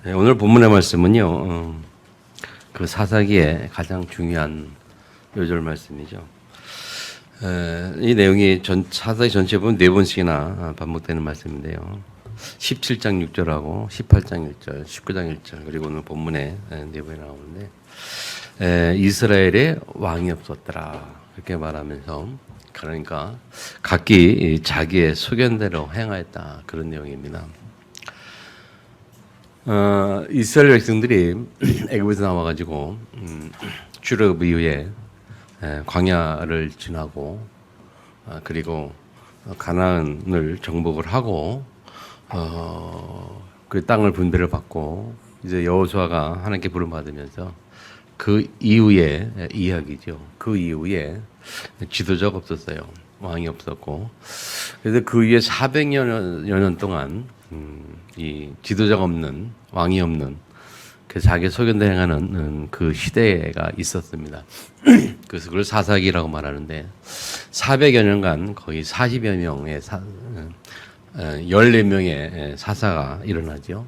네, 오늘 본문의 말씀은요, 그 사사기의 가장 중요한 요절 말씀이죠. 이 내용이 사사기 전체 보면 네 번씩이나 반복되는 말씀인데요. 17장 6절하고 18장 1절, 19장 1절, 그리고 오늘 본문에 네 번이 나오는데, 이스라엘에 왕이 없었더라. 이렇게 말하면서, 그러니까 각기 자기의 소견대로 행하였다. 그런 내용입니다. 이스라엘 백성들이 애굽에서 나와가지고 출애굽 이후에 광야를 지나고 그리고 가나안을 정복을 하고 그 땅을 분배를 받고 이제 여호수아가 하나님께 부름받으면서 그 이후에 이야기죠. 그 이후에 지도자가 없었어요. 왕이 없었고 그래서 그 이후에 400여 년 동안 이 지도자가 없는 왕이 없는 그 자기 소견대로 행하는 그 시대가 있었습니다. 그래서 그걸 사사기라고 말하는데 400여 년간 거의 40여 명의 14명의 사사가 일어나죠.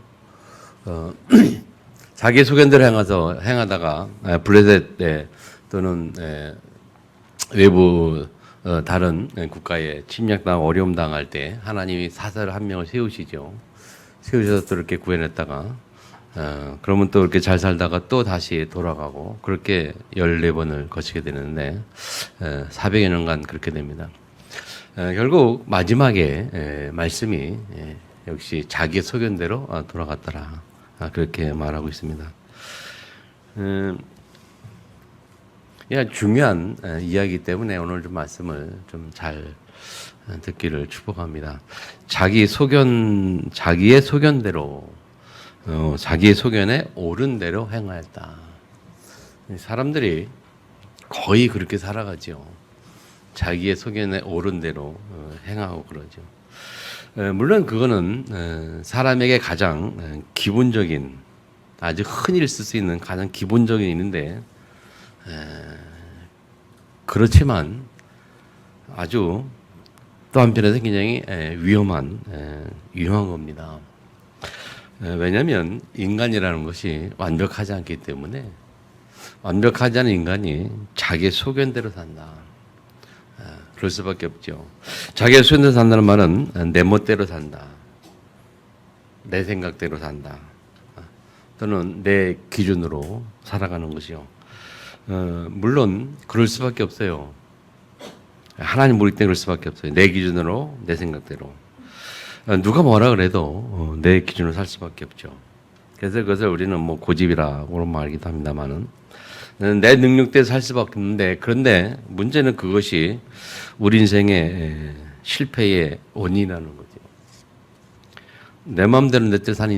자기 소견대로 행하다가 블레셋 때 또는 외부 다른 국가에 침략당하고 어려움 당할 때 하나님이 사사를 한 명을 세우시죠. 세우셔서 또 이렇게 구해냈다가 그러면 또 이렇게 잘 살다가 또 다시 돌아가고 그렇게 14번을 거치게 되는데 400여 년간 그렇게 됩니다. 결국 마지막에 말씀이 역시 자기의 소견대로 돌아갔더라. 그렇게 말하고 있습니다. 중요한 이야기이기 때문에 오늘 좀 말씀을 좀 잘 듣기를 축복합니다. 자기의 소견대로 자기의 소견에 옳은 대로 행하였다. 사람들이 거의 그렇게 살아가죠. 자기의 소견에 옳은 대로 행하고 그러죠. 물론 그거는 사람에게 가장 기본적인 아주 흔히 쓸 수 있는 가장 기본적인 일인데 그렇지만 아주 또 한편에서 굉장히 위험한 겁니다. 왜냐하면 인간이라는 것이 완벽하지 않기 때문에 완벽하지 않은 인간이 자기의 소견대로 산다. 그럴 수밖에 없죠. 자기의 소견대로 산다는 말은 내 멋대로 산다. 내 생각대로 산다. 또는 내 기준으로 살아가는 것이요. 물론 그럴 수밖에 없어요. 하나님 모르기 때문에 그럴 수밖에 없어요. 내 기준으로 내 생각대로. 누가 뭐라 그래도 내 기준으로 살 수밖에 없죠. 그래서 그것을 우리는 뭐 고집이라고 말하기도 합니다만은 내 능력대로 살 수밖에 없는데 그런데 문제는 그것이 우리 인생의 실패의 원인이라는 거죠. 내 마음대로 내 뜻 사는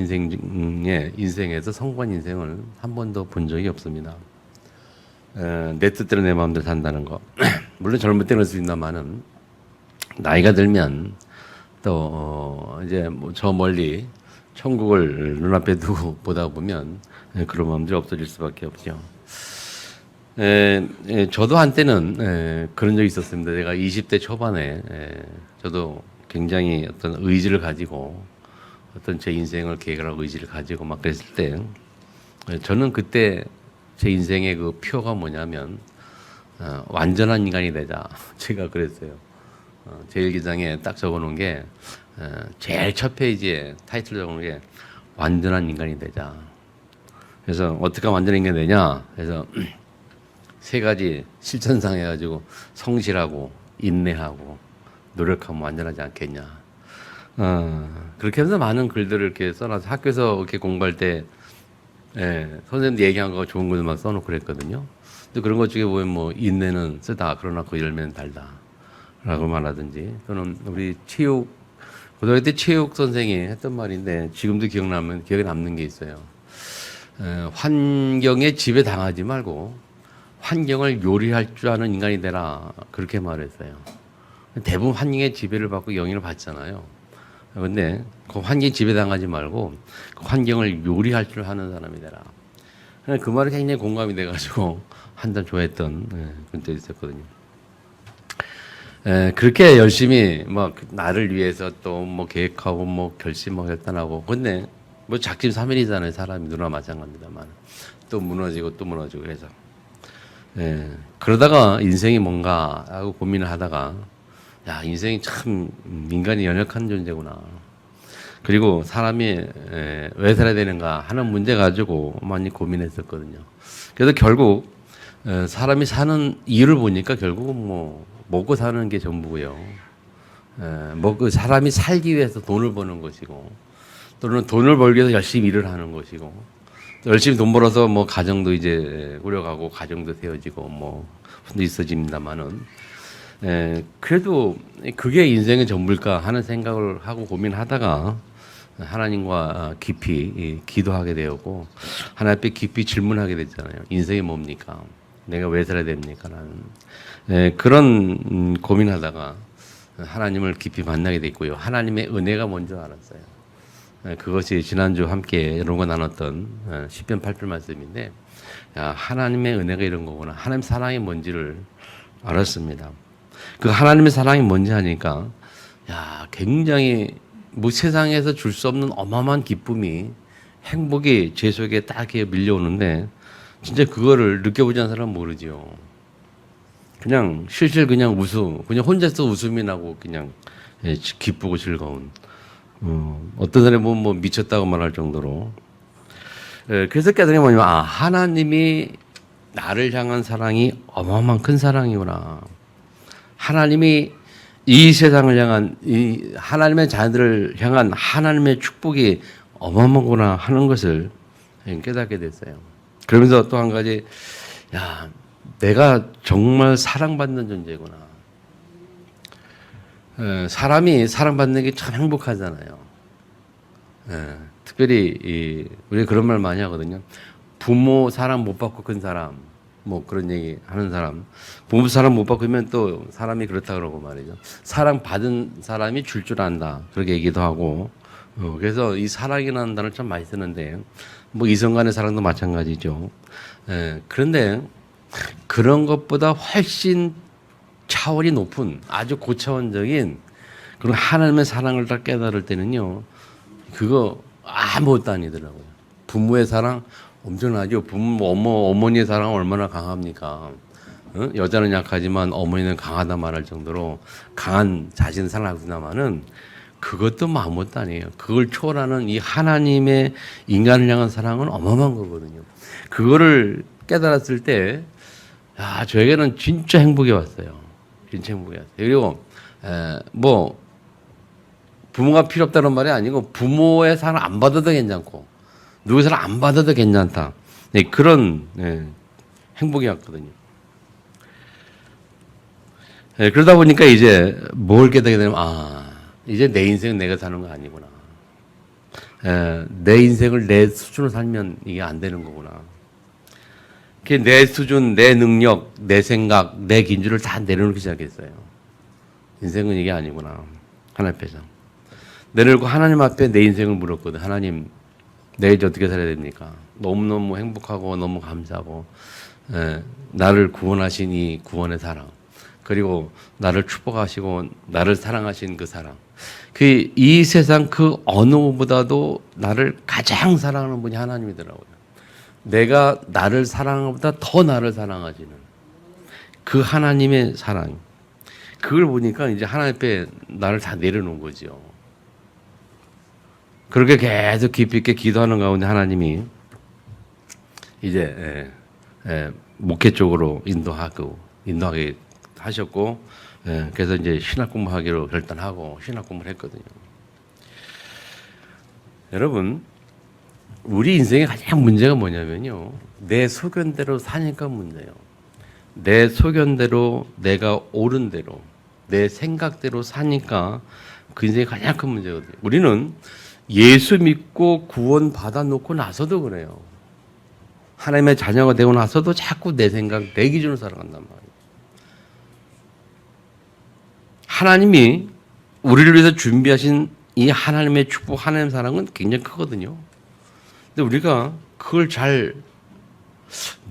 인생에서 성공한 인생을 한 번도 본 적이 없습니다. 내 뜻대로 내 마음대로 산다는 거. 물론 젊을 때는 그럴 수 있나마는 나이가 들면 또 이제 뭐 저 멀리 천국을 눈앞에 두고 보다 보면 그런 마음들이 없어질 수밖에 없죠. 저도 한때는 그런 적이 있었습니다. 제가 20대 초반에 저도 굉장히 어떤 의지를 가지고 어떤 제 인생을 계획을 하고 의지를 가지고 막 그랬을 때 저는 그때 제 인생의 그 표가 뭐냐면 완전한 인간이 되자. 제가 그랬어요. 제 일기장에 딱 적어놓은 게 제일 첫 페이지에 타이틀 적어놓은 게 완전한 인간이 되자. 그래서 어떻게 완전한 인간이 되냐? 그래서 세 가지 실천상 해가지고 성실하고 인내하고 노력하면 완전하지 않겠냐. 그렇게 하면서 많은 글들을 이렇게 써놔서 학교에서 이렇게 공부할 때 선생님들 얘기한 거 좋은 것만 써놓고 그랬거든요. 근데 그런 것 중에 보면 뭐 인내는 쓰다 그러나 그 열매는 달다 라고 말하든지 또는 우리 고등학교 때 체육 선생이 했던 말인데 지금도 기억에 남는 게 있어요. 환경에 지배당하지 말고 환경을 요리할 줄 아는 인간이 되라 그렇게 말했어요. 대부분 환경에 지배를 받고 영향을 받잖아요. 그런데 그 환경에 지배당하지 말고 그 환경을 요리할 줄 아는 사람이 되라. 그 말이 굉장히 공감이 돼가지고 한참 좋아했던 그런 때도 있었거든요. 그렇게 열심히 막 나를 위해서 또 뭐 계획하고 뭐 결심하고 결단하고 근데 뭐 작심삼일이잖아요. 사람이 누나 마찬가지입니다만 또 무너지고 또 무너지고 해서 예, 그러다가 인생이 뭔가 하고 고민을 하다가 야 인생이 참 인간이 연약한 존재구나. 그리고 사람이 왜 살아야 되는가 하는 문제 가지고 많이 고민했었거든요. 그래서 결국 사람이 사는 이유를 보니까 결국은 뭐 먹고 사는 게 전부고요. 뭐 그 사람이 살기 위해서 돈을 버는 것이고 또는 돈을 벌기 위해서 열심히 일을 하는 것이고 열심히 돈 벌어서 뭐 가정도 이제 꾸려가고 가정도 세워지고 뭐 있어집니다만은 그래도 그게 인생의 전부일까 하는 생각을 하고 고민하다가 하나님과 깊이 기도하게 되었고 하나님 앞에 깊이 질문하게 됐잖아요. 인생이 뭡니까? 내가 왜 살아야 됩니까? 라는 그런 고민하다가 하나님을 깊이 만나게 됐고요. 하나님의 은혜가 먼저 알았어요. 그것이 지난주 함께 여러분과 나눴던 10편 8편 말씀인데 야, 하나님의 은혜가 이런 거구나. 하나님 사랑이 뭔지를 알았습니다. 그 하나님의 사랑이 뭔지 하니까 야, 굉장히 뭐 세상에서 줄 수 없는 어마어마한 기쁨이 행복이 제 속에 딱 밀려오는데 진짜 그거를 느껴보지 않은 사람은 모르지요. 그냥 실실 그냥 그냥 혼자서 웃음이 나고 그냥 기쁘고 즐거운 어떤 사람이 뭐 미쳤다고 말할 정도로 그래서 깨달음이 뭐냐면 아 하나님이 나를 향한 사랑이 어마어마한 큰 사랑이구나. 하나님이 이 세상을 향한 이 하나님의 자녀들을 향한 하나님의 축복이 어마어마하구나 하는 것을 깨닫게 됐어요. 그러면서 또 한 가지 야 내가 정말 사랑받는 존재구나. 사람이 사랑받는 게 참 행복하잖아요. 특별히 우리 그런 말 많이 하거든요. 부모 사랑 못 받고 큰 사람, 뭐 그런 얘기 하는 사람, 부모 사랑 못 받고 하면 또 사람이 그렇다 그러고 말이죠. 사랑 받은 사람이 줄 줄 안다 그렇게 얘기도 하고. 그래서 이 사랑이라는 단어를 참 많이 쓰는데 뭐 이성 간의 사랑도 마찬가지죠. 그런데 그런 것보다 훨씬 차원이 높은 아주 고차원적인 그런 하나님의 사랑을 딱 깨달을 때는요, 그거 아무것도 아니더라고요. 부모의 사랑 엄청나죠. 부모, 어머니의 사랑 얼마나 강합니까? 여자는 약하지만 어머니는 강하다 말할 정도로 강한 자신을 사랑하구나마는 그것도 뭐 아무것도 아니에요. 그걸 초월하는 이 하나님의 인간을 향한 사랑은 어마어마한 거거든요. 그거를 깨달았을 때, 야, 저에게는 진짜 행복이 왔어요. 진짜 행복이 왔어요. 그리고, 뭐, 부모가 필요 없다는 말이 아니고, 부모의 사랑 안 받아도 괜찮고, 누구의 사랑 안 받아도 괜찮다. 네, 그런, 행복이 왔거든요. 그러다 보니까 이제 뭘 깨닫게 되면, 이제 내 인생은 내가 사는 거 아니구나. 내 인생을 내 수준으로 살면 이게 안 되는 거구나. 내 수준, 내 능력, 내 생각, 내 긴줄을 다 내려놓기 시작했어요. 인생은 이게 아니구나. 하나님 앞에서. 내려놓고 하나님 앞에 내 인생을 물었거든. 하나님, 내가 이제 어떻게 살아야 됩니까? 너무너무 행복하고 너무 감사하고, 나를 구원하신 이 구원의 사랑. 그리고 나를 축복하시고 나를 사랑하신 그 사랑. 이 세상 그 어느 보다도 나를 가장 사랑하는 분이 하나님이더라고요. 내가 나를 사랑하는 것보다 더 나를 사랑하시는 그 하나님의 사랑. 그걸 보니까 이제 하나님 앞에 나를 다 내려놓은 거죠. 그렇게 계속 깊이 있게 기도하는 가운데 하나님이 이제 목회 쪽으로 인도하게 하셨고, 그래서 이제 신학 공부하기로 결단하고 신학 공부를 했거든요. 여러분, 우리 인생의 가장 문제가 뭐냐면요, 내 소견대로 사니까 문제예요. 내 소견대로, 내가 옳은 대로, 내 생각대로 사니까 그 인생이 가장 큰 문제거든요. 우리는 예수 믿고 구원 받아놓고 나서도 그래요. 하나님의 자녀가 되고 나서도 자꾸 내 생각, 내 기준으로 살아간단 말이에요. 하나님이 우리를 위해서 준비하신 이 하나님의 축복, 하나님의 사랑은 굉장히 크거든요. 근데 우리가 그걸 잘,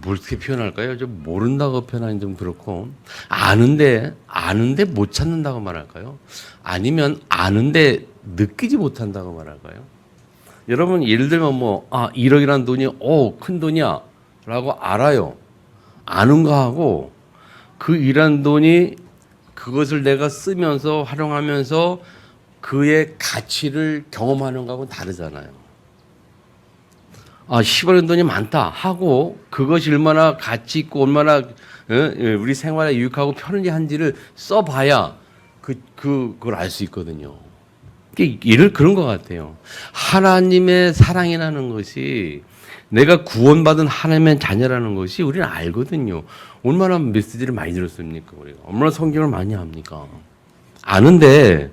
어떻게 표현할까요? 좀 모른다고 표현하기 좀 그렇고, 아는데 못 찾는다고 말할까요? 아니면 아는데 느끼지 못한다고 말할까요? 여러분 예를 들면 1억이라는 돈이 큰 돈이야 라고 알아요. 아는 거하고 그 일한 돈이 그것을 내가 쓰면서 활용하면서 그의 가치를 경험하는 거하고는 다르잖아요. 10억의 돈이 많다 하고 그것이 얼마나 가치 있고 얼마나 우리 생활에 유익하고 편리한지를 써봐야 그걸 알 수 있거든요. 그런 것 같아요. 하나님의 사랑이라는 것이 내가 구원받은 하나님의 자녀라는 것이 우리는 알거든요. 얼마나 메시지를 많이 들었습니까? 우리가 얼마나 성경을 많이 합니까? 아는데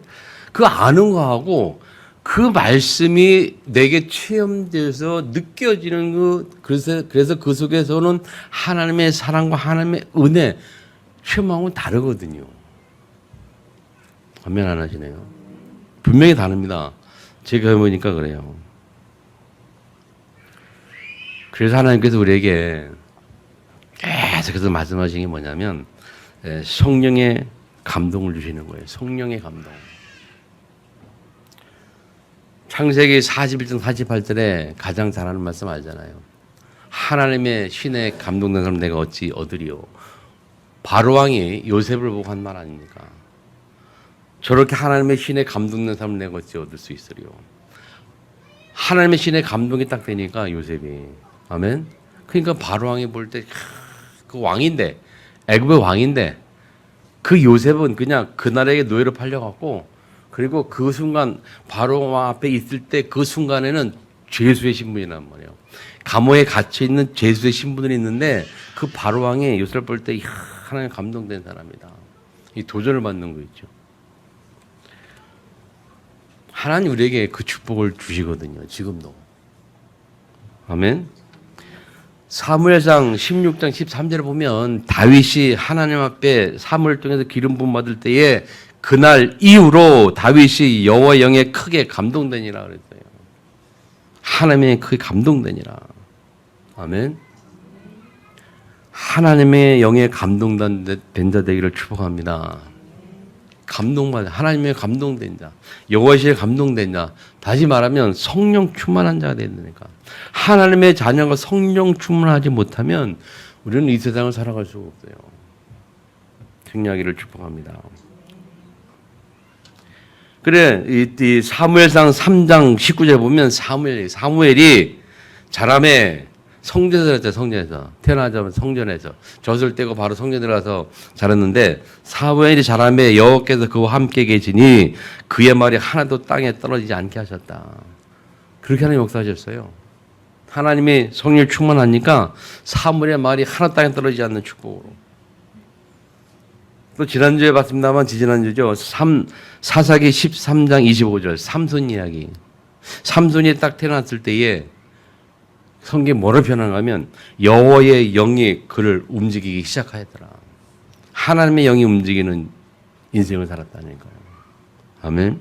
그 아는 거하고 그 말씀이 내게 체험돼서 느껴지는 그래서 그 속에서는 하나님의 사랑과 하나님의 은혜 체험하고는 다르거든요. 반면 안 하시네요. 분명히 다릅니다. 제가 해보니까 그래요. 그래서 하나님께서 우리에게 계속해서 말씀하신 게 뭐냐면 성령의 감동을 주시는 거예요. 성령의 감동. 창세기 41장 48절에 가장 잘하는 말씀 알잖아요. 하나님의 신에 감동된 사람 내가 어찌 얻으리요. 바로왕이 요셉을 보고 한 말 아닙니까? 저렇게 하나님의 신에 감동된 사람 내가 어찌 얻을 수 있으리요. 하나님의 신에 감동이 딱 되니까 요셉이 아멘. 그러니까 바로왕이 볼 때 그 왕인데 애굽의 왕인데 그 요셉은 그냥 그날에게 노예로 팔려갖고 그리고 그 순간 바로왕 앞에 있을 때 그 순간에는 죄수의 신분이란 말이에요. 감옥에 갇혀 있는 죄수의 신분이 있는데 그 바로왕이 요셉을 볼 때 하나님 감동된 사람이다. 이 도전을 받는 거 있죠. 하나님 우리에게 그 축복을 주시거든요. 지금도. 아멘. 사무엘상 16장 13절에 보면 다윗이 하나님 앞에 사무엘 통해서 기름 부음 받을 때에 그날 이후로 다윗이 여호와의 영에 크게 감동되니라 그랬어요. 하나님의 크게 감동되니라. 아멘. 하나님의 영에 감동된 자 되기를 축복합니다. 감동받아 하나님의 감동된 자, 여호와의 감동된 자. 다시 말하면 성령 충만한 자가 되야 되니까. 하나님의 자녀가 성령 충만하지 못하면 우리는 이 세상을 살아갈 수가 없어요. 승리하기를 축복합니다. 그래 이 사무엘상 3장 19절에 보면 사무엘이 자라매 성전에서 태어나자마자 성전에서 젖을 떼고 바로 성전에 들어가서 자랐는데 사무엘이 자라매 여호와께서 그와 함께 계시니 그의 말이 하나도 땅에 떨어지지 않게 하셨다. 그렇게 하나님 역사하셨어요. 하나님이 성령 충만하니까 사무엘의 말이 하나 땅에 떨어지지 않는 축복으로. 또 지난주에 봤습니다만 지지난주죠. 사사기 13장 25절 삼손 이야기. 삼손이 딱 태어났을 때에 성경에 뭐를 표현하냐면 여호와의 영이 그를 움직이기 시작하였더라. 하나님의 영이 움직이는 인생을 살았다니까요. 아멘.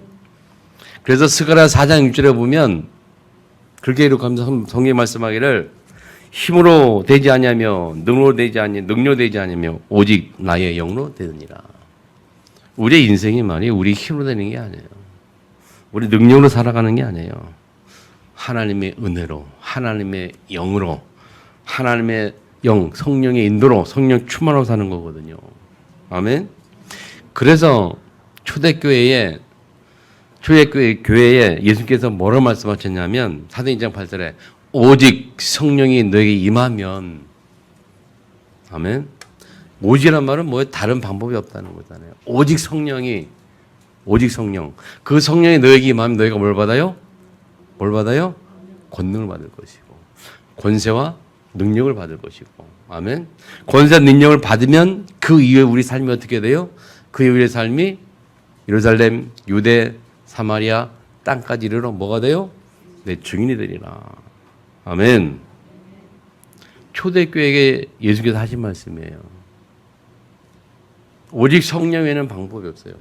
그래서 스가랴 4장 6절에 보면 그렇게 기록하면서 성경이 말씀하기를 힘으로 되지 아니하며 능력로 되지 아니하며 오직 나의 영으로 되느니라. 우리의 인생이 말이에요. 우리 힘으로 되는 게 아니에요. 우리 능력으로 살아가는 게 아니에요. 하나님의 은혜로, 하나님의 영으로, 하나님의 영, 성령의 인도로, 성령 충만하고 사는 거거든요. 아멘. 그래서 초대교회에 예수께서 뭐라고 말씀하셨냐면 사도행전 2장 8절에 오직 성령이 너에게 임하면, 아멘. 오직이란 말은 뭐예요? 다른 방법이 없다는 거잖아요. 오직 성령. 그 성령이 너에게 임하면 너희가 뭘 받아요? 권능을 받을 것이고 권세와 능력을 받을 것이고. 아멘. 권세와 능력을 받으면 그 이후에 우리 삶이 어떻게 돼요? 그 이후의 삶이 예루살렘, 유대, 사마리아 땅까지 이르러 뭐가 돼요? 내 증인이 되리라. 아멘. 초대교회에게 예수께서 하신 말씀이에요. 오직 성령 외에는 방법이 없어요.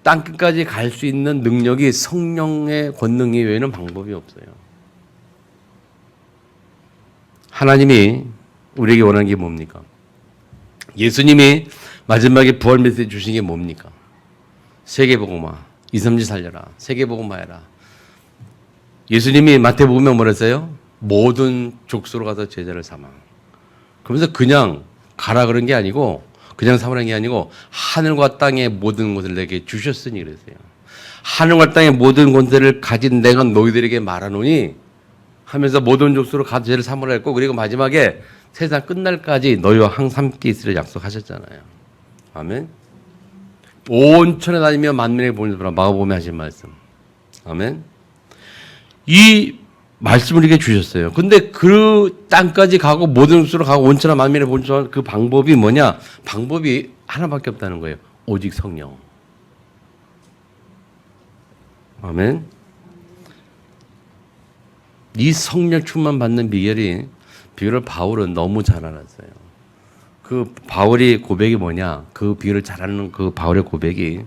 땅끝까지 갈 수 있는 능력이 성령의 권능 외에는 방법이 없어요. 하나님이 우리에게 원하는 게 뭡니까? 예수님이 마지막에 부활 메시지 주신 게 뭡니까? 세계복음화, 2, 3지 살려라, 세계복음화해라. 예수님이 마태복음에 뭐랬어요? 모든 족속으로 가서 제자를 삼아. 그러면서 그냥 가라 그런 게 아니고 그냥 삼으라는 게 아니고 하늘과 땅의 모든 것을 내게 주셨으니 그랬어요. 하늘과 땅의 모든 권세를 가진 내가 너희들에게 말하노니 하면서 모든 족속으로 가서 제자를 삼으라 했고 그리고 마지막에 세상 끝날까지 너희와 항상 함께 있으려 약속하셨잖아요. 아멘. 온 천에 다니며 만민에게 복음을 전하라. 마가복음에 하신 말씀. 아멘. 이 말씀을 이렇게 주셨어요. 근데 그 땅까지 가고 모든 족속으로 가고 온 천하 만민에게 복음을 전하는 그 방법이 뭐냐? 방법이 하나밖에 없다는 거예요. 오직 성령. 아멘. 이 성령 충만 받는 비결을 바울은 너무 잘 알았어요. 그 바울이 고백이 뭐냐? 그 비결을 잘 아는 그 바울의 고백이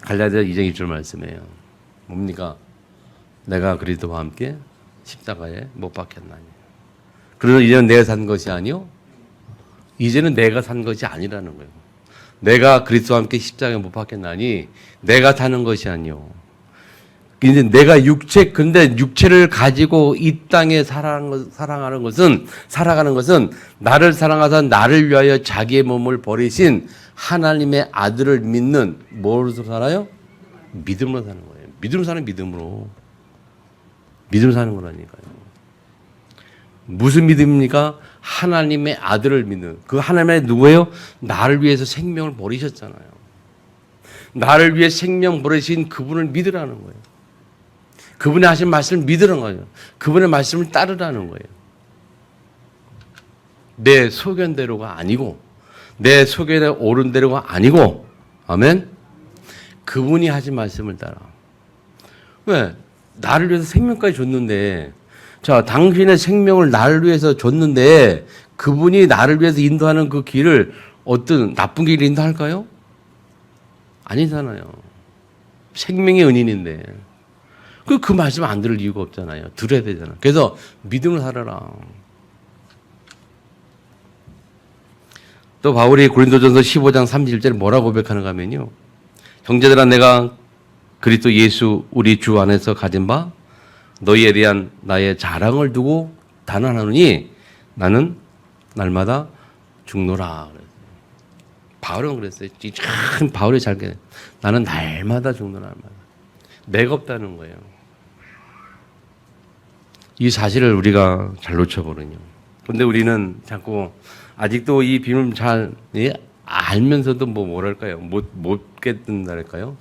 갈라디아 2장 1절 말씀이에요. 뭡니까? 내가 그리스도와 함께 십자가에 못 박혔나니. 그래서 이제는 내가 산 것이 아니요. 이제는 내가 산 것이 아니라는 거예요. 내가 그리스도와 함께 십자가에 못 박혔나니 내가 사는 것이 아니요. 이제 내가 근데 육체를 가지고 이 땅에 살아가는 것은 나를 사랑하사 나를 위하여 자기의 몸을 버리신 하나님의 아들을 믿는 뭐로 살아요? 믿음으로 사는 거예요. 믿음으로 사는 믿음으로. 믿음 사는 거라니까요. 무슨 믿음입니까? 하나님의 아들을 믿는. 그 하나님의 누구예요? 나를 위해서 생명을 버리셨잖아요. 나를 위해 생명 버리신 그분을 믿으라는 거예요. 그분이 하신 말씀을 믿으라는 거예요. 그분의 말씀을 따르라는 거예요. 내 소견대로가 아니고 내 소견에 옳은 대로가 아니고 아멘? 그분이 하신 말씀을 따라. 왜? 나를 위해서 생명까지 줬는데 자 당신의 생명을 나를 위해서 줬는데 그분이 나를 위해서 인도하는 그 길을 어떤 나쁜 길을 인도할까요? 아니잖아요. 생명의 은인인데 그 말씀 안 들을 이유가 없잖아요. 들어야 되잖아. 그래서 믿음을 살아라. 또 바울이 고린도전서 15장 31절에 뭐라고 고백하는가 하면요. 형제들아 내가 그리스도 예수 우리 주 안에서 가진 바 너희에 대한 나의 자랑을 두고 단언하노니 나는 날마다 죽노라. 바울은 그랬어요. 참 바울이 잘 나는 날마다 죽노라. 내가 없다는 거예요. 이 사실을 우리가 잘 놓쳐버리냐. 근데 우리는 자꾸 아직도 이 비밀을 잘 알면서도 뭐랄까요? 못 깨닫는다랄까요?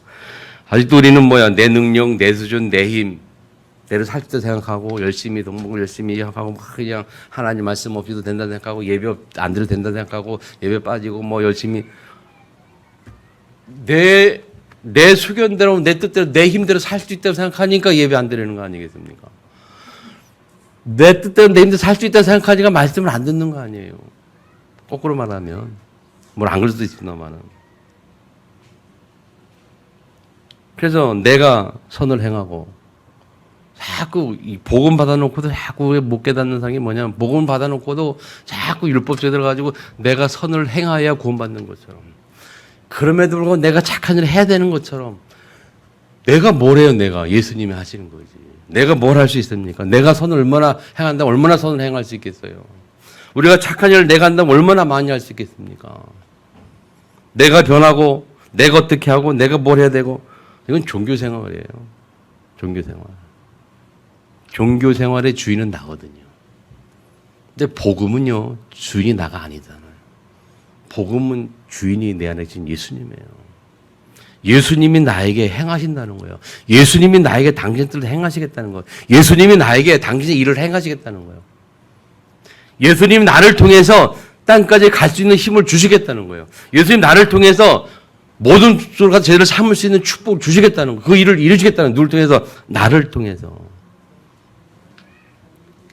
아직도 우리는 내 능력, 내 수준, 내 힘, 내를 살 때 생각하고 열심히 동목을 열심히 하고 그냥 하나님 말씀 없이도 된다 생각하고 예배 안 드려도 된다 생각하고 예배 빠지고 열심히 내 수견대로 내 뜻대로 내 힘대로 살 수 있다고 생각하니까 예배 안 드리는 거 아니겠습니까? 내 뜻대로 내 힘대로 살 수 있다고 생각하니까 말씀을 안 듣는 거 아니에요. 거꾸로 말하면 뭘 안 그럴 수도 있습니다만은. 그래서 내가 선을 행하고 자꾸 복음 받아놓고도 자꾸 못 깨닫는 상이 뭐냐면 복음 받아놓고도 자꾸 율법주의 들어가지고 내가 선을 행하여야 구원받는 것처럼 그럼에도 불구하고 내가 착한 일을 해야 되는 것처럼 내가 뭘 해요? 내가 예수님이 하시는 거지. 내가 뭘 할 수 있습니까? 내가 선을 얼마나 행한다면 얼마나 선을 행할 수 있겠어요? 우리가 착한 일을 내가 한다면 얼마나 많이 할 수 있겠습니까? 내가 변하고 내가 어떻게 하고 내가 뭘 해야 되고 이건 종교생활이에요. 종교생활. 종교생활의 주인은 나거든요. 근데 복음은요. 주인이 나가 아니잖아요. 복음은 주인이 내 안에 계신 예수님이에요. 예수님이 나에게 행하신다는 거예요. 예수님이 나에게 당신의 뜻을 행하시겠다는 거예요. 예수님이 나에게 당신의 일을 행하시겠다는 거예요. 예수님이 나를 통해서 땅까지 갈 수 있는 힘을 주시겠다는 거예요. 예수님 나를 통해서 모든 소리가 제대로 삼을 수 있는 축복을 주시겠다는 거예요. 그 일을 이루시겠다는 거예요. 누굴 통해서? 나를 통해서.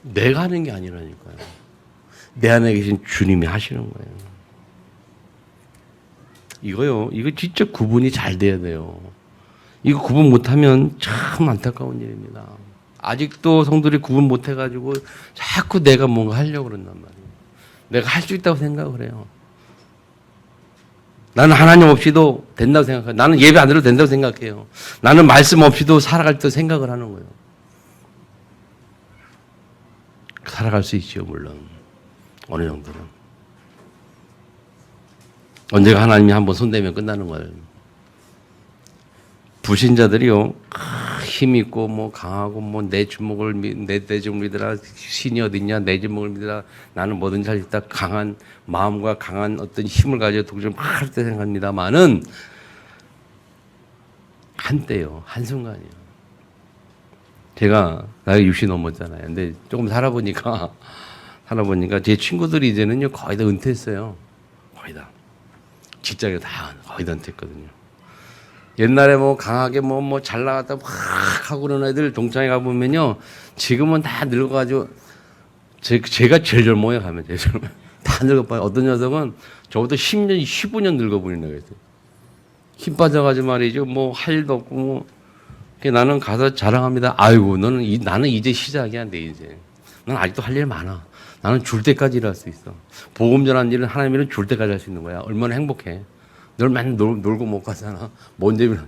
내가 하는 게 아니라니까요. 내 안에 계신 주님이 하시는 거예요. 이거 진짜 구분이 잘 돼야 돼요. 이거 구분 못하면 참 안타까운 일입니다. 아직도 성도들이 구분 못해가지고 자꾸 내가 뭔가 하려고 그런단 말이에요. 내가 할 수 있다고 생각을 해요. 나는 하나님 없이도 된다고 생각해요. 나는 예배 안 드려도 된다고 생각해요. 나는 말씀 없이도 살아갈 때 생각을 하는 거예요. 살아갈 수 있죠, 물론. 어느 정도는. 언제가 하나님이 한번 손대면 끝나는 거예요. 불신자들이요, 힘 있고 뭐 강하고 뭐 내 주먹을 내 주먹을 믿으라, 신이 어딨냐, 내 주먹을 믿으라, 나는 뭐든지 할 수 있다, 강한 마음과 강한 어떤 힘을 가지고 독점을 막 할 때 생각합니다만은 한때요, 한순간이요. 제가 나이 60 넘었잖아요. 근데 조금 살아보니까 제 친구들이 이제는요 거의 다 은퇴했어요. 거의 다. 직장에 다 거의 다 은퇴했거든요. 옛날에 뭐 강하게 뭐 잘 나갔다 막 하고 그런 애들 동창회 가보면요, 지금은 다 늙어가지고 제가 제일 젊어요. 가면 제일 젊어요. 다 늙어봐요. 어떤 녀석은 저보다 10년, 15년 늙어버리는 거예요. 힘 빠져가지고 말이죠. 뭐 할 일도 없고 뭐. 나는 가서 자랑합니다. 아이고, 나는 이제 시작이야, 내 인생. 난 아직도 할 일 많아. 나는 줄 때까지 일할 수 있어. 복음 전하는 일은 하나님은 줄 때까지 할 수 있는 거야. 얼마나 행복해. 널 맨날 놀고 못 가잖아. 뭔 재미나.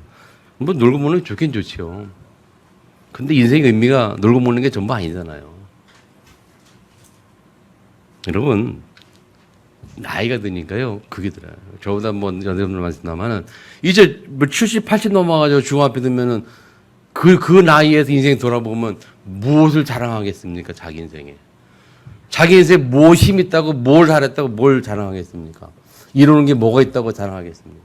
뭐 놀고 먹는 게 좋긴 좋지요. 근데 인생의 의미가 놀고 먹는 게 전부 아니잖아요. 여러분, 나이가 드니까요, 그게 들어요. 저보다 뭐 여러분들 말씀나마는 이제 뭐 70, 80 넘어가지고 중학교 되면은 그 나이에서 인생 돌아보면 무엇을 자랑하겠습니까? 자기 인생에. 자기 인생에 무엇 힘 있다고, 뭘 잘했다고, 뭘 자랑하겠습니까? 이루는 게 뭐가 있다고 자랑하겠습니까?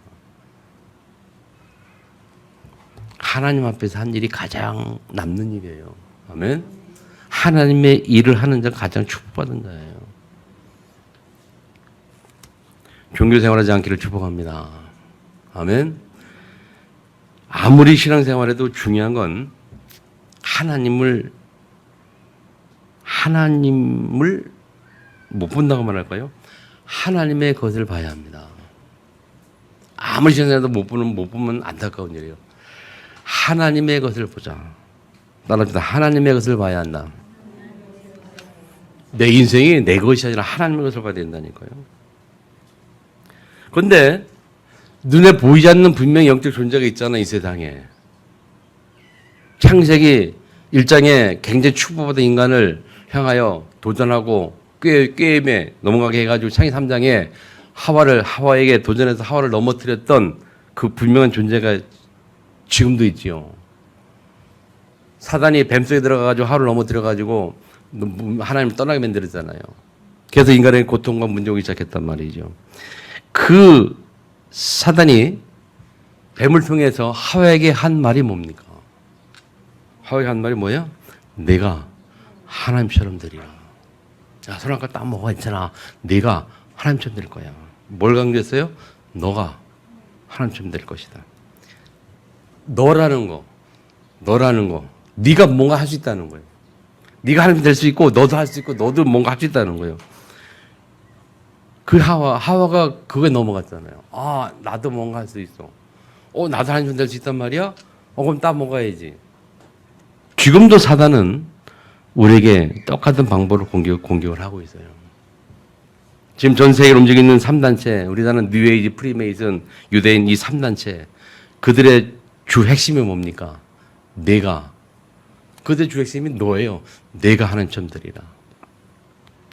하나님 앞에서 한 일이 가장 남는 일이에요. 아멘? 하나님의 일을 하는 자가 가장 축복받은 자예요. 종교 생활하지 않기를 축복합니다. 아멘? 아무리 신앙생활해도 중요한 건 하나님을 못 본다고 말할까요? 하나님의 것을 봐야 합니다. 아무리 신앙생활해도 못 보면 안타까운 일이에요. 하나님의 것을 보자. 따라합시다. 하나님의 것을 봐야 한다. 내 인생이 내 것이 아니라 하나님의 것을 봐야 된다니까요. 그런데 눈에 보이지 않는 분명히 영적 존재가 있잖아, 이 세상에. 창세기 1장에 굉장히 축복받은 인간을 향하여 도전하고 꾀임에 넘어가게 해가지고 창세기 3장에 하와에게 도전해서 하와를 넘어뜨렸던 그 분명한 존재가 지금도 있지요. 사단이 뱀속에 들어가가지고 하와를 넘어뜨려가지고 하나님을 떠나게 만들었잖아요. 그래서 인간의 고통과 문제가 오기 시작했단 말이죠. 그 사단이 뱀을 통해서 하와에게 한 말이 뭡니까? 하와에게 한 말이 뭐야? 내가 하나님처럼 되리라. 야, 선악과 딱 뭐가 있잖아. 내가 하나님처럼 될 거야. 뭘 강조했어요? 너가 하나님처럼 될 것이다. 너라는 거. 네가 뭔가 할 수 있다는 거예요. 네가 하나님 될 수 있고 너도 할 수 있고 너도 뭔가 할 수 있다는 거예요. 그 하와가 그거에 넘어갔잖아요. 아, 나도 뭔가 할 수 있어. 나도 하나님 될 수 있단 말이야? 그럼 딱 먹어야지. 지금도 사단은 우리에게 똑같은 방법으로 공격을 하고 있어요. 지금 전 세계를 움직이는 3단체, 우리나라는 뉴에이지, 프리메이슨, 유대인 이 3단체, 그들의 주 핵심이 뭡니까? 그들의 주 핵심이 너예요. 내가 하나님처럼 되리라.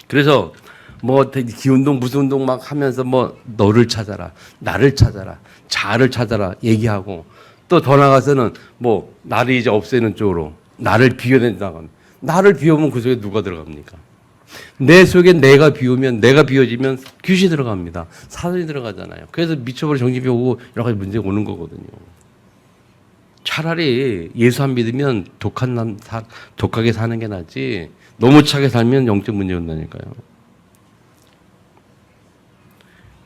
그래서 뭐 기운동 무슨 운동 막 하면서 뭐 너를 찾아라, 나를 찾아라, 자아를 찾아라 얘기하고, 또 더 나가서는 뭐 나를 이제 없애는 쪽으로 나를 비워낸다고. 나를 비우면 그 속에 누가 들어갑니까? 내 속에 내가 비워지면 귀신이 들어갑니다. 사단이 들어가잖아요. 그래서 미쳐버려 정신병 오고 여러 가지 문제가 오는 거거든요. 차라리 예수 안 믿으면 독하게 사는 게 낫지, 너무 차게 살면 영적 문제 온다니까요.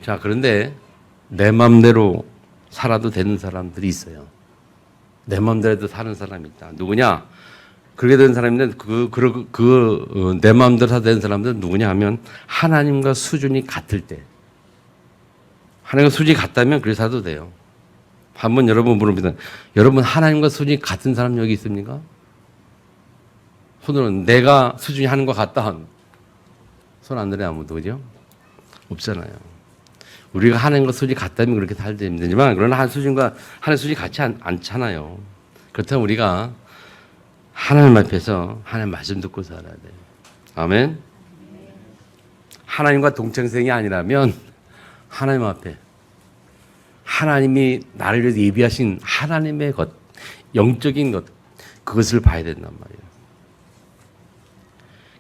자, 그런데 내 맘대로 살아도 되는 사람들이 있어요. 내 맘대로 사는 사람이 있다. 누구냐? 그렇게 되는 사람인데 내 맘대로 살아도 되는 사람들은 누구냐 하면 하나님과 수준이 같을 때. 하나님과 수준이 같다면 그렇게 살아도 돼요. 한번 여러분 물어봅니다. 여러분 하나님과 수준이 같은 사람 여기 있습니까? 손으로는 내가 수준이 하나님과 같다. 손 안 들어요, 아무도. 그죠? 없잖아요. 우리가 하나님과 수준이 같다면 그렇게 살면 되지만, 그러나 하나님 수준이 같지 않잖아요. 그렇다면 우리가 하나님 앞에서 하나님 말씀 듣고 살아야 돼요. 아멘. 하나님과 동창생이 아니라면 하나님 앞에 하나님이 나를 위해서 예비하신 하나님의 것, 영적인 것, 그것을 봐야 된단 말이에요.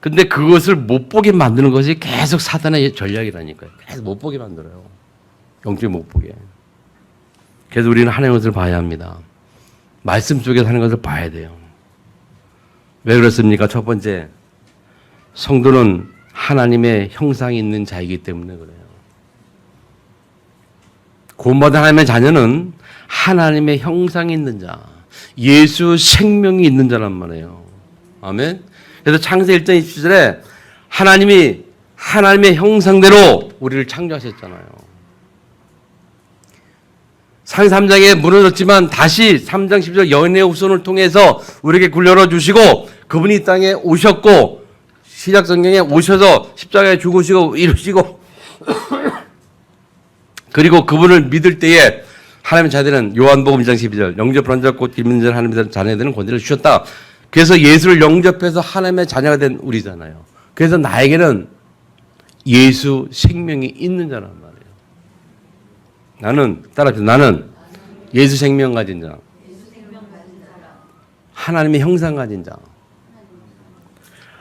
근데 그것을 못 보게 만드는 것이 계속 사단의 전략이라니까요. 계속 못 보게 만들어요. 영적인 못 보게. 그래서 우리는 하나님의 것을 봐야 합니다. 말씀 속에서 하는 것을 봐야 돼요. 왜 그렇습니까? 첫 번째, 성도는 하나님의 형상이 있는 자이기 때문에 그래요. 구원받은 하나님의 자녀는 하나님의 형상이 있는 자, 예수 생명이 있는 자란 말이에요. 아멘. 그래서 창세 1장 27절에 하나님이 하나님의 형상대로 우리를 창조하셨잖아요. 창세 3장에 무너졌지만 다시 3장 10절 연의 후손을 통해서 우리에게 굴 열어주시고 그분이 이 땅에 오셨고 시작 성경에 오셔서 십자가에 죽으시고 이루시고 그리고 그분을 믿을 때에 하나님의 자녀들은 요한복음 2장 12절 영접한 자 곧 믿는 자 하나님의 자녀들은 권세를 주셨다. 그래서 예수를 영접해서 하나님의 자녀가 된 우리잖아요. 그래서 나에게는 예수 생명이 있는 자란 말이에요. 나는 따라합시다. 나는 예수 생명 가진 자. 하나님의 형상 가진 자.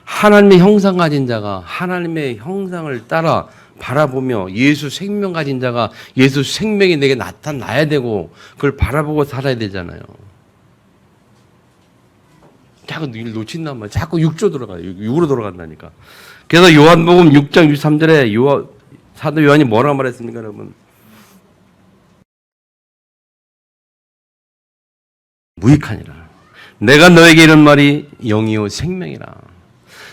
하나님의 형상 가진 자가 하나님의 형상을 따라 바라보며 예수 생명 가진 자가 예수 생명이 내게 나타나야 되고 그걸 바라보고 살아야 되잖아요. 자꾸 일 놓친단 말이야. 자꾸 6조 들어가요. 6으로 돌아간다니까. 그래서 요한복음 6장 63절에 사도 요한이 뭐라고 말했습니까, 여러분? 무익하니라. 내가 너에게 이런 말이 영이요 생명이라.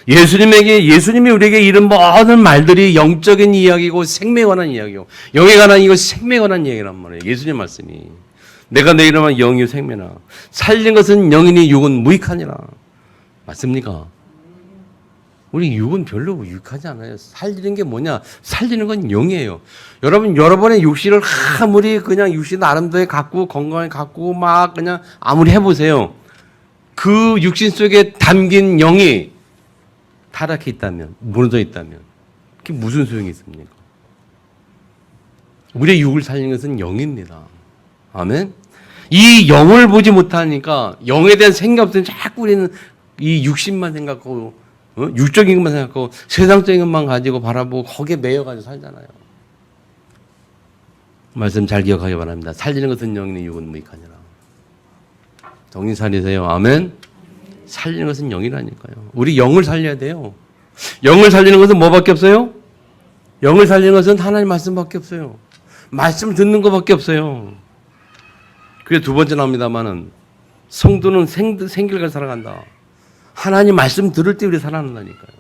예수님이 우리에게 이런 모든 말들이 영적인 이야기고 생명에 관한 이야기고 영에 관한 이거 생명에 관한 이야기란 말이에요. 예수님 말씀이. 내가 내 이름은 영이요 생명이라. 살린 것은 영이니 육은 무익하니라. 맞습니까? 우리 육은 별로 유익하지 않아요. 살리는 게 뭐냐? 살리는 건 영이에요. 여러분의 육신을 아무리 그냥 육신 아름다게 갖고 건강하게 갖고 막 그냥 아무리 해보세요. 그 육신 속에 담긴 영이 타락해 있다면, 무너져 있다면 그게 무슨 소용이 있습니까? 우리의 육을 살리는 것은 영입니다. 아멘? 이 영을 보지 못하니까 영에 대한 생각 없으면 자꾸 우리는 이 육신만 생각하고 육적인 것만 생각하고 세상적인 것만 가지고 바라보고 거기에 매여가지고 살잖아요. 말씀 잘 기억하기 바랍니다. 살리는 것은 영이니 육은 무익하니라. 정신 차리세요. 아멘? 살리는 것은 영이라니까요. 우리 영을 살려야 돼요. 영을 살리는 것은 뭐밖에 없어요? 영을 살리는 것은 하나님 말씀밖에 없어요. 말씀 듣는 것밖에 없어요. 그게 두 번째 나옵니다만은 성도는 생길을 살아간다. 하나님 말씀 들을 때 우리 살아난다니까요.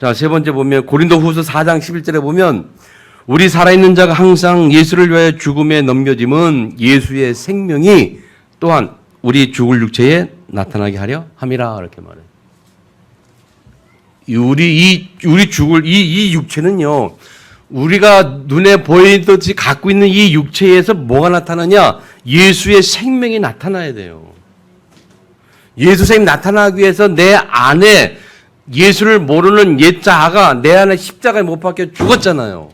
자, 세 번째 보면 고린도후서 4장 11절에 보면 우리 살아있는 자가 항상 예수를 위하여 죽음에 넘겨짐은 예수의 생명이 또한 우리 죽을 육체에 나타나게 하려 함이라 이렇게 말해요. 우리 죽을 이 육체는요. 우리가 눈에 보이듯이 갖고 있는 이 육체에서 뭐가 나타나냐? 예수의 생명이 나타나야 돼요. 예수 생명이 나타나기 위해서 내 안에 예수를 모르는 옛 자아가 내 안에 십자가에 못 박혀 죽었잖아요.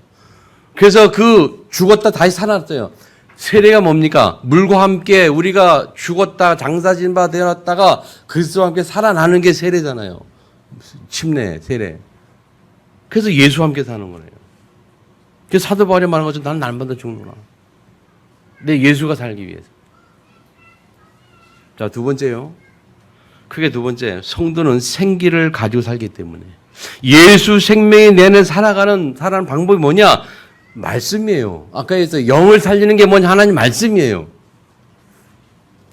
그래서 그 죽었다 다시 살아났어요. 세례가 뭡니까? 물과 함께 우리가 죽었다 장사진 바 되었다가 그리스도와 함께 살아나는 게 세례잖아요. 침례, 세례. 그래서 예수와 함께 사는 거예요. 그래서 사도 바울이 말한 것처럼 나는 날마다 죽는구나. 내 예수가 살기 위해서. 자, 두 번째요. 크게 두 번째, 성도는 생기를 가지고 살기 때문에 예수 생명이 내는 살아가는 방법이 뭐냐? 말씀이에요. 아까 했어요. 영을 살리는 게 뭐냐? 하나님 말씀이에요.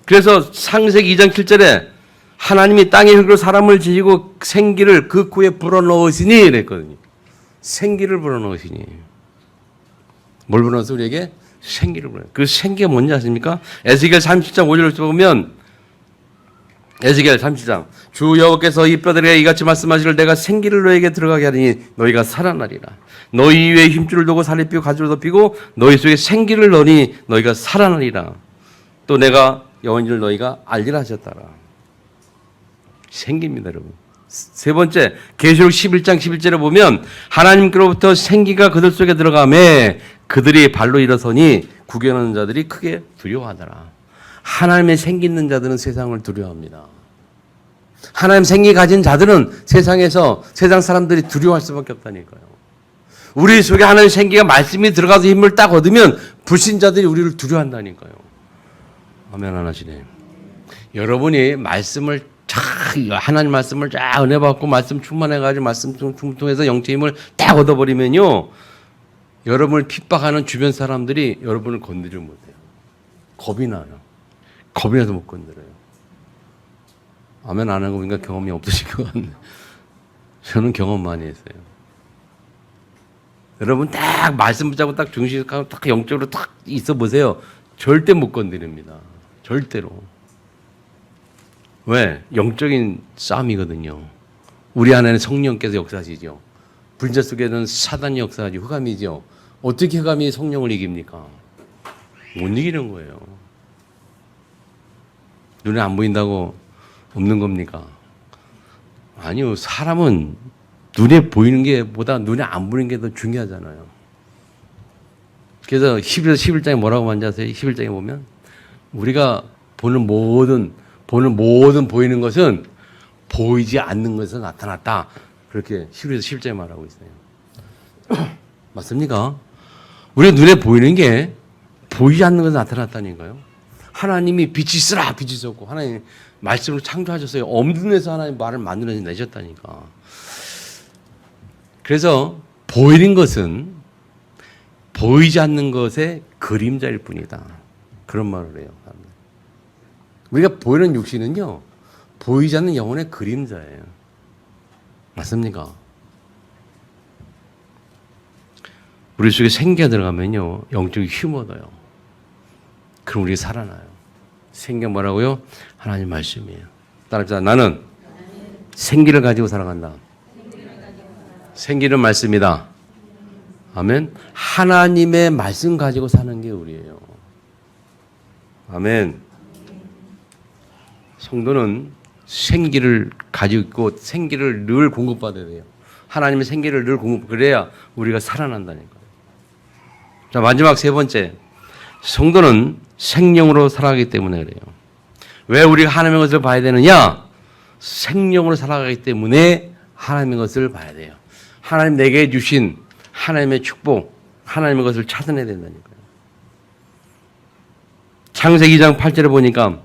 그래서 창세기 2장 7절에 하나님이 땅의 흙으로 사람을 지시고 생기를 그 코에 불어넣으시니 이랬거든요. 생기를 불어넣으시니. 뭘 불어넣어서 우리에게? 생기를 불어넣어요. 그 생기가 뭔지 아십니까? 에스겔 30장 5절을 보면 에스겔 30장 주 여호와께서 이 뼈들에게 이같이 말씀하시기를 내가 생기를 너에게 들어가게 하리니 너희가 살아나리라. 너희 위에 힘줄을 두고 살을 삐고 가지를 덮이고 너희 속에 생기를 넣으니 너희가 살아나리라. 또 내가 여호와인 줄 너희가 알리라 하셨다라. 생기입니다, 여러분. 세 번째, 계시록 11장 11절에 보면 하나님께로부터 생기가 그들 속에 들어가매 그들이 발로 일어서니 구경하는 자들이 크게 두려워하더라. 하나님의 생기 있는 자들은 세상을 두려워합니다. 하나님 생기 가진 자들은 세상에서 세상 사람들이 두려워할 수밖에 없다니까요. 우리 속에 하나님의 생기가 말씀이 들어가서 힘을 딱 얻으면 불신자들이 우리를 두려워한다니까요. 아멘 안 하시네. 여러분이 말씀을 하나님 말씀을 쫙 은혜 받고 말씀 충만해가지고 말씀 통해서 영적 힘을 딱 얻어버리면요, 여러분을 핍박하는 주변 사람들이 여러분을 건드리지 못해요. 겁이 나요. 겁이 나서 못 건드려요. 아멘 안 하고 보니까 경험이 없으실 것 같네. 저는 경험 많이 했어요. 여러분 딱 말씀 붙잡고 딱 중심하고 딱 영적으로 딱 있어 보세요. 절대 못 건드립니다. 절대로. 왜? 영적인 싸움이거든요. 우리 안에는 성령께서 역사하시죠. 불자 속에는 사단이 역사하지. 흑암이죠. 어떻게 흑암이 성령을 이깁니까? 못 이기는 거예요. 눈에 안 보인다고 없는 겁니까? 아니요. 사람은 눈에 보이는 게 보다 눈에 안 보이는 게 더 중요하잖아요. 그래서 11장에 뭐라고 많이 하세요? 11장에 보면 우리가 보는 모든 보이는 것은 보이지 않는 것에서 나타났다. 그렇게 11장에 말하고 있어요. 맞습니까? 우리 눈에 보이는 게 보이지 않는 것에서 나타났다니까요. 하나님이 빛이 있으라 빛이 있었고 하나님 말씀을 창조하셨어요. 없는 데서 하나님 말을 만들어내셨다니까. 그래서 보이는 것은 보이지 않는 것의 그림자일 뿐이다. 그런 말을 해요. 우리가 보이는 육신은요, 보이지 않는 영혼의 그림자예요. 맞습니까? 우리 속에 생기가 들어가면요, 영적인 힘 얻어요. 그럼 우리 살아나요. 생기가 뭐라고요? 하나님 말씀이에요. 따라합시다. 나는 생기를 가지고 살아간다. 생기는 말씀이다. 아멘. 하나님의 말씀 가지고 사는 게 우리예요. 아멘. 성도는 생기를 가지고 있고 생기를 늘 공급받아야 돼요. 하나님의 생기를 늘 그래야 우리가 살아난다니까요. 자, 마지막 세 번째. 성도는 생명으로 살아가기 때문에 그래요. 왜 우리가 하나님의 것을 봐야 되느냐? 생명으로 살아가기 때문에 하나님의 것을 봐야 돼요. 하나님 내게 주신 하나님의 축복, 하나님의 것을 찾아내야 된다니까요. 창세기 2장 8절에 보니까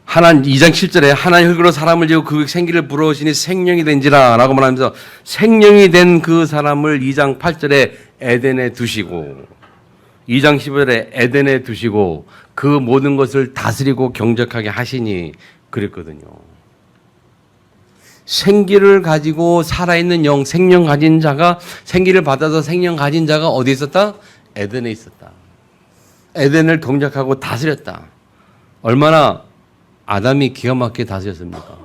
2장 7절에 하나님 흙으로 사람을 지고 그 생기를 불어오시니 생명이 된지라 라고 말하면서 생명이 된 그 사람을 2장 8절에 에덴에 두시고 2장 15절에 에덴에 두시고 그 모든 것을 다스리고 경작하게 하시니 그랬거든요. 생기를 가지고 살아있는 영, 생명 가진 자가 생기를 받아서 생명 가진 자가 어디에 있었다? 에덴에 있었다. 에덴을 경작하고 다스렸다. 얼마나 아담이 기가 막히게 다스렸습니까?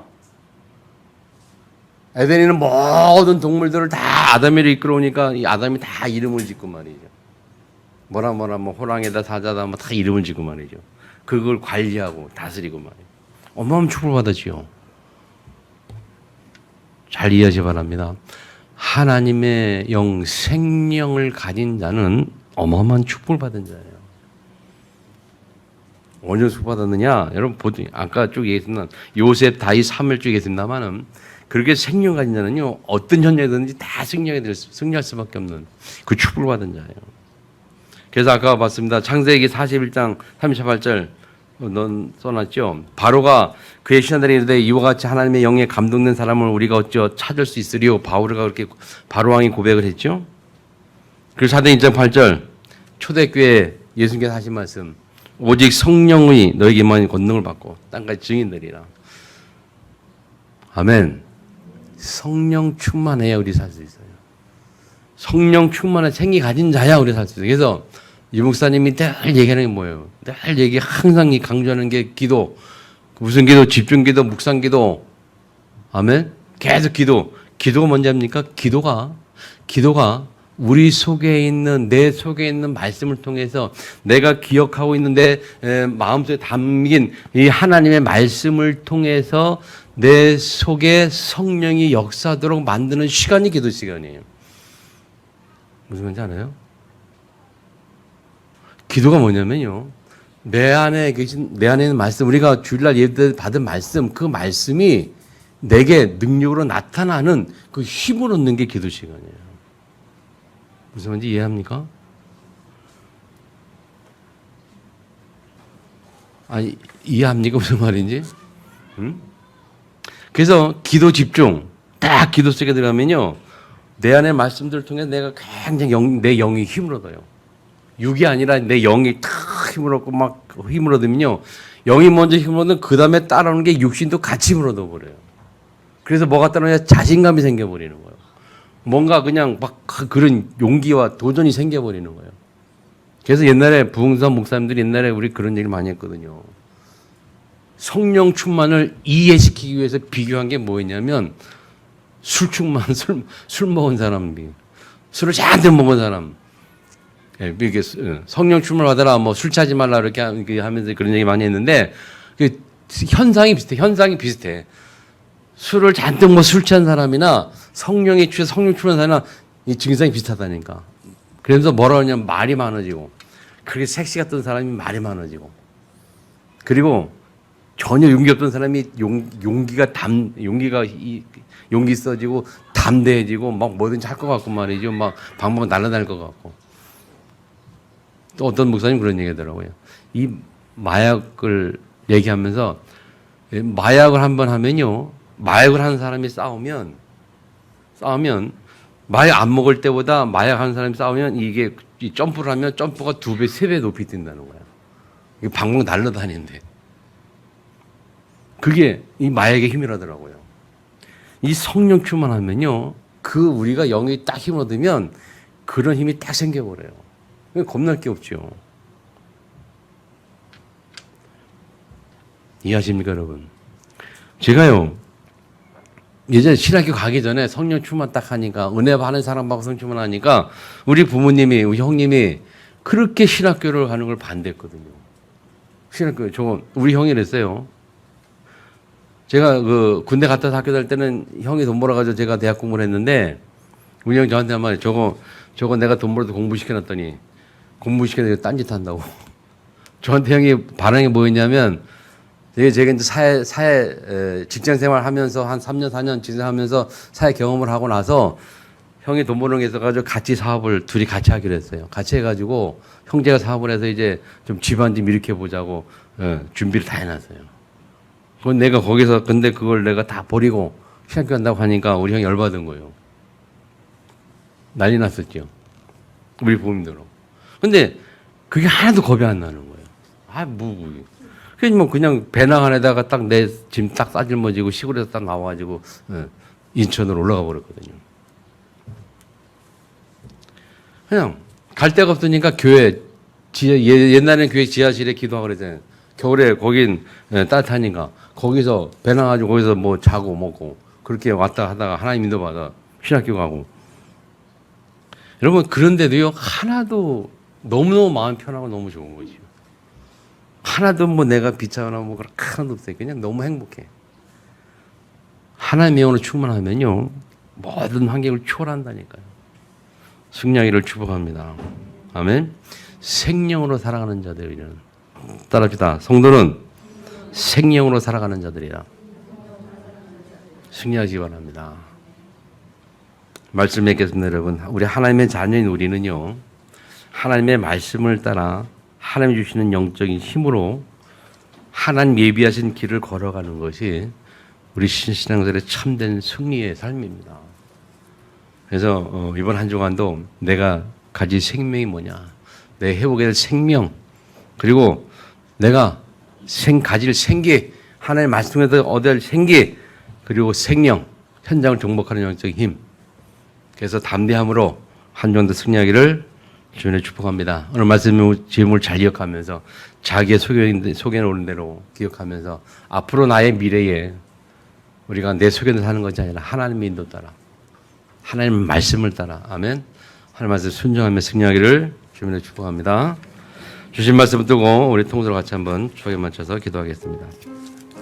에덴에는 모든 동물들을 다 아담이로 이끌어오니까 이 아담이 다 이름을 짓고 말이죠. 뭐라 뭐 호랑이다 사자다 뭐 다 이름을 짓고 말이죠. 그걸 관리하고 다스리고 말이죠. 어마어마한 축복을 받았지요. 잘 이해하시 바랍니다. 하나님의 영 생명을 가진 자는 어마어마한 축복을 받은 자예요. 어디서 축복받았느냐? 여러분 보통 아까 쭉 얘기했던 요셉, 다윗, 사무엘 쭉 얘기했습니다만은 그렇게 생명 가진 자는요 어떤 현장이든지 다 승리할 수밖에 없는 그 축복을 받은 자예요. 그래서 아까 봤습니다. 창세기 41장 38절 넌 써놨죠. 바로가 그의 신하들이 이르되 이와 같이 하나님의 영에 감동된 사람을 우리가 어찌 찾을 수 있으리요. 바울가 그렇게 바로 왕이 고백을 했죠. 그리고 사도행 1장 8절 초대교회 예수님께서 하신 말씀 오직 성령의 너에게만 권능을 받고 땅까지 증인되리라. 아멘. 성령 충만해야 우리 살 수 있어요. 성령 충만한 생기 가진 자야 우리 살 수 있어요. 그래서 이 목사님이 늘 얘기하는 게 뭐예요? 늘 항상 강조하는 게 기도. 무슨 기도? 집중기도, 묵상기도. 아멘. 계속 기도. 기도가 뭔지 압니까? 기도가 우리 속에 있는 내 속에 있는 말씀을 통해서 내가 기억하고 있는 내 마음속에 담긴 이 하나님의 말씀을 통해서 내 속에 성령이 역사하도록 만드는 시간이 기도 시간이에요. 무슨 말인지 알아요? 기도가 뭐냐면요. 내 안에 있는 말씀, 우리가 주일날 예배 때 받은 말씀, 그 말씀이 내게 능력으로 나타나는 그 힘을 얻는 게 기도 시간이에요. 무슨 말인지 이해합니까? 아니, 이해합니까? 무슨 말인지? 응? 그래서 기도 집중, 딱 기도 속에 들어가면요. 내 안의 말씀들을 통해 내가 굉장히 내 영이 힘을 얻어요. 육이 아니라 내 영이 탁 힘을 얻고 막 힘을 얻으면요. 영이 먼저 힘을 얻으면 그 다음에 따라오는 게 육신도 같이 힘을 얻어버려요. 그래서 뭐가 따라오냐? 자신감이 생겨버리는 거예요. 뭔가 그냥 막 그런 용기와 도전이 생겨버리는 거예요. 그래서 옛날에 부흥선 목사님들이 옛날에 우리 그런 얘기를 많이 했거든요. 성령 충만을 이해시키기 위해서 비교한 게 뭐였냐면 술 먹은 사람, 술을 잔뜩 먹은 사람. 이게 성령 충만을 받아라, 뭐 술 취하지 말라 이렇게 하면서 그런 얘기 많이 했는데 그 현상이 비슷해. 술을 잔뜩 술 취한 사람이나 성령 충만한 사람이나 이 증상이 비슷하다니까. 그래서 뭐라 하냐면 말이 많아지고, 그렇게 섹시 같던 사람이 말이 많아지고, 그리고 전혀 용기 없던 사람이 용기 써지고 담대해지고 막 뭐든지 할 것 같고 말이죠. 막 방법은 날아다닐 것 같고. 또 어떤 목사님 그런 얘기 하더라고요. 이 마약을 얘기하면서 마약을 한번 하면요. 마약을 하는 사람이 싸우면 마약 안 먹을 때보다 마약 하는 사람이 싸우면 이게 점프를 하면 점프가 2배, 3배 높이 뛴다는 거야. 이게 방방 날아다니는데. 그게 이 마약의 힘이라더라고요. 이 성령 충만하면요. 우리가 영이 딱 힘을 얻으면 그런 힘이 딱 생겨버려요. 겁날 게 없죠. 이해하십니까, 여러분? 제가요, 예전에 신학교 가기 전에 성령 충만 딱 하니까, 은혜 받는 사람 받고 성령 충만 하니까, 우리 부모님이, 우리 형님이 그렇게 신학교를 가는 걸 반대했거든요. 우리 형이 그랬어요. 제가 군대 갔다 와서 학교 다닐 때는 형이 돈 벌어가지고 제가 대학 공부를 했는데, 우리 형이 저한테 한 말이 저거 내가 돈 벌어서 공부시켜놨더니, 공부시켜서 딴짓 한다고. 저한테 형이 반응이 뭐였냐면, 제가 이제 사회 직장 생활 하면서 한 3년, 4년 직장하면서 사회 경험을 하고 나서 형이 돈 버는 게 있어가지고 같이 사업을 둘이 같이 하기로 했어요. 같이 해가지고 형제가 사업을 해서 이제 좀 집안 좀 일으켜보자고 준비를 다 해놨어요. 그건 내가 거기서 근데 그걸 내가 다 버리고 신학교 간다고 하니까 우리 형이 열받은 거예요. 난리 났었죠. 우리 부모님들로. 근데 그게 하나도 겁이 안 나는 거예요. 그래서 그냥 배낭 안에다가 딱 내 짐 딱 싸질머지고 시골에서 딱 나와가지고 인천으로 올라가 버렸거든요. 그냥 갈 데가 없으니까 옛날에는 교회 지하실에 기도하고 그랬잖아요. 겨울에 거긴 따뜻하니까 거기서 배낭 가지고 거기서 뭐 자고 먹고 그렇게 왔다 하다가 하나님 인도받아 신학교 가고. 여러분 그런데도요 하나도 너무너무 마음 편하고 너무 좋은 거죠. 하나도 내가 비차거나 하나도 없어요. 그냥 너무 행복해. 하나님의 영으로 충만하면요 모든 환경을 초월한다니까요. 승리하기를 축복합니다. 아멘. 생명으로 살아가는 자들이란 따라합시다. 성도는 생명으로 살아가는 자들이라. 승리하시기 바랍니다. 말씀 맺겠습니다, 여러분. 우리 하나님의 자녀인 우리는요 하나님의 말씀을 따라 하나님이 주시는 영적인 힘으로 하나님 예비하신 길을 걸어가는 것이 우리 신앙생활의 참된 승리의 삶입니다. 그래서 이번 한 주간도 내가 가질 생명이 뭐냐, 내 회복에 될 생명, 그리고 내가 가질 생기, 하나님의 말씀에서 얻을 생기, 그리고 생명, 현장을 정복하는 영적인 힘. 그래서 담대함으로 한 주간도 승리하기를 주님의 축복합니다. 오늘 말씀 제목을 잘 기억하면서 자기의 소견에 오른 대로 기억하면서 앞으로 나의 미래에 우리가 내 소견을 사는 것이 아니라 하나님의 인도 따라 하나님의 말씀을 따라 아멘. 하나님 말씀 순종하며 승리하기를 주님의 축복합니다. 주신 말씀 듣고 우리 통으로 같이 한번 주에 맞춰서 기도하겠습니다.